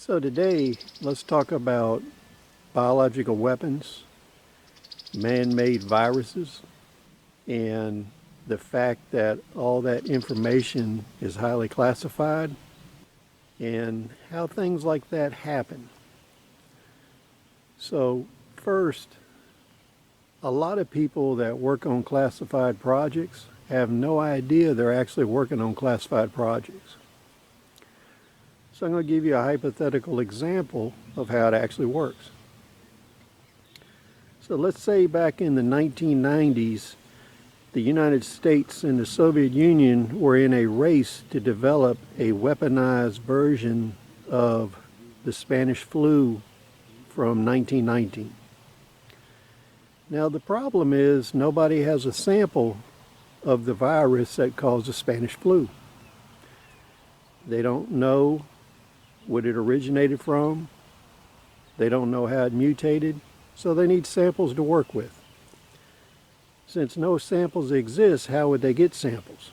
So today, let's talk about biological weapons, man-made viruses, and the fact that all that information is highly classified and how things like that happen. So first, a lot of people that work on classified projects have no idea they're actually working on classified projects. So I'm going to give you a hypothetical example of how it actually works. So let's say back in the 1990s, the United States and the Soviet Union were in a race to develop a weaponized version of the Spanish flu from 1919. Now the problem is nobody has a sample of the virus that caused the Spanish flu. They don't know what it originated from. They don't know how it mutated, so they need samples to work with. Since no samples exist, how would they get samples?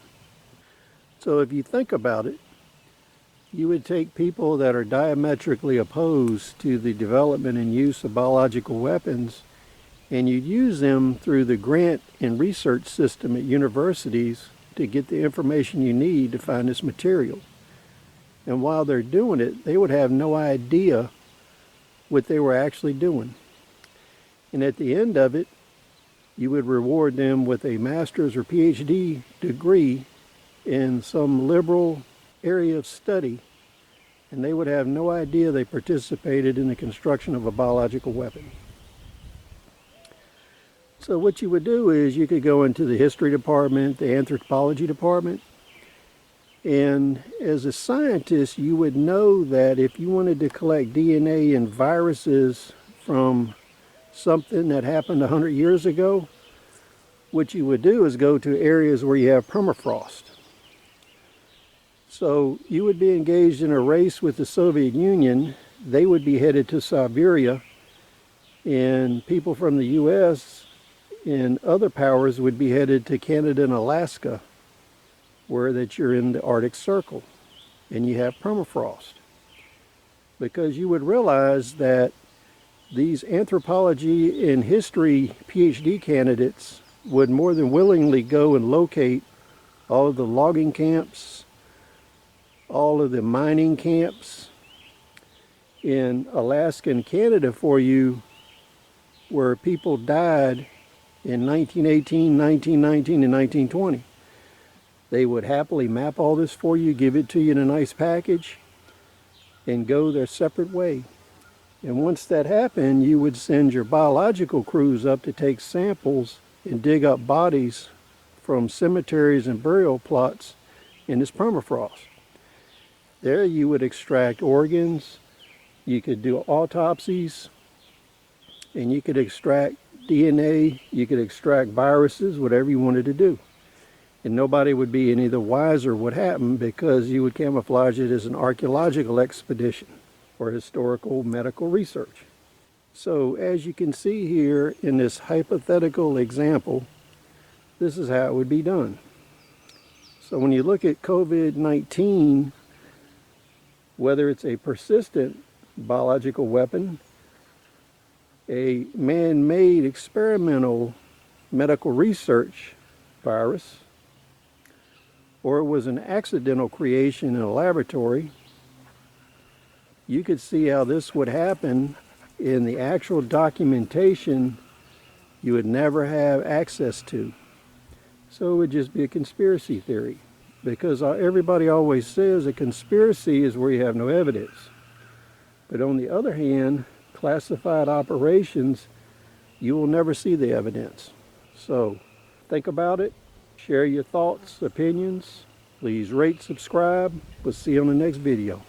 So if you think about it, you would take people that are diametrically opposed to the development and use of biological weapons, and you'd use them through the grant and research system at universities to get the information you need to find this material. And while they're doing it, they would have no idea what they were actually doing. And at the end of it, you would reward them with a master's or PhD degree in some liberal area of study, and they would have no idea they participated in the construction of a biological weapon. So what you would do is you could go into the history department, the anthropology department, and as a scientist, you would know that if you wanted to collect DNA and viruses from something that happened 100 years ago, what you would do is go to areas where you have permafrost. So you would be engaged in a race with the Soviet Union. They would be headed to Siberia, and people from the US and other powers would be headed to Canada and Alaska, where that you're in the Arctic Circle and you have permafrost. Because you would realize that these anthropology and history PhD candidates would more than willingly go and locate all of the logging camps, all of the mining camps in Alaska and Canada for you, where people died in 1918, 1919, and 1920. They would happily map all this for you, give it to you in a nice package, and go their separate way. And once that happened, you would send your biological crews up to take samples and dig up bodies from cemeteries and burial plots in this permafrost. There you would extract organs, you could do autopsies, and you could extract DNA, you could extract viruses, whatever you wanted to do. And nobody would be any the wiser what happened, because you would camouflage it as an archaeological expedition or historical medical research. So as you can see here in this hypothetical example, this is how it would be done. So when you look at COVID-19, whether it's a persistent biological weapon, a man-made experimental medical research virus, or it was an accidental creation in a laboratory, you could see how this would happen in the actual documentation you would never have access to. So it would just be a conspiracy theory, because everybody always says a conspiracy is where you have no evidence. But on the other hand, classified operations, you will never see the evidence. So think about it. Share your thoughts, opinions. Please rate, subscribe. We'll see you on the next video.